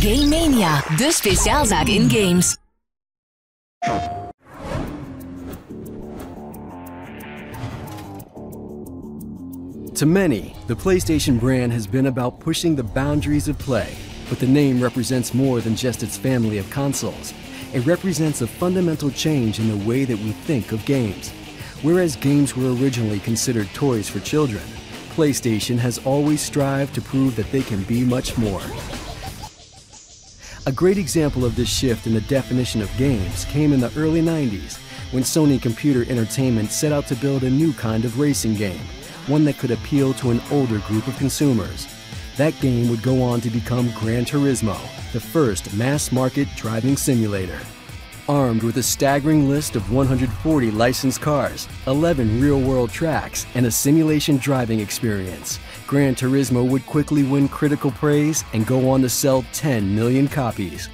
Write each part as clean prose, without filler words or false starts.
Game Mania, de speciaalzaak in games. To many, the PlayStation brand has been about pushing the boundaries of play, but the name represents more than just its family of consoles. It represents a fundamental change in the way that we think of games. Whereas games were originally considered toys for children, PlayStation has always strived to prove that they can be much more. A great example of this shift in the definition of games came in the early 90s, when Sony Computer Entertainment set out to build a new kind of racing game, one that could appeal to an older group of consumers. That game would go on to become Gran Turismo, the first mass-market driving simulator. Armed with a staggering list of 140 licensed cars, 11 real-world tracks, and a simulation driving experience, Gran Turismo would quickly win critical praise and go on to sell 10 million copies.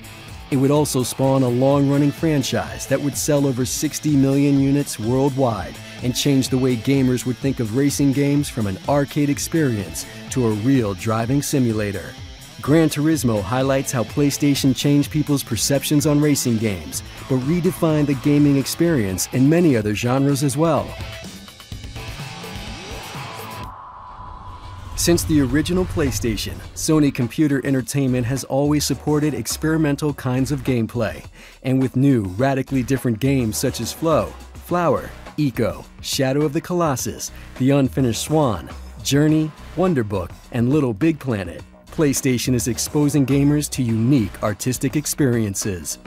It would also spawn a long-running franchise that would sell over 60 million units worldwide and change the way gamers would think of racing games from an arcade experience to a real driving simulator. Gran Turismo highlights how PlayStation changed people's perceptions on racing games, but redefined the gaming experience in many other genres as well. Since the original PlayStation, Sony Computer Entertainment has always supported experimental kinds of gameplay, and with new, radically different games such as Flow, Flower, Eco, Shadow of the Colossus, The Unfinished Swan, Journey, Wonderbook, and Little Big Planet, PlayStation is exposing gamers to unique artistic experiences.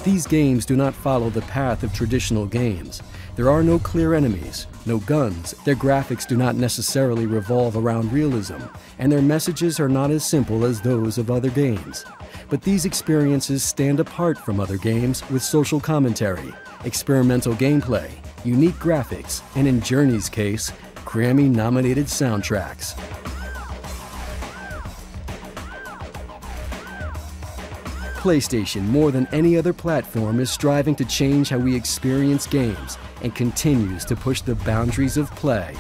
These games do not follow the path of traditional games. There are no clear enemies, no guns, their graphics do not necessarily revolve around realism, and their messages are not as simple as those of other games. But these experiences stand apart from other games with social commentary, experimental gameplay, unique graphics, and in Journey's case, Grammy-nominated soundtracks. PlayStation, more than any other platform, is striving to change how we experience games and continues to push the boundaries of play.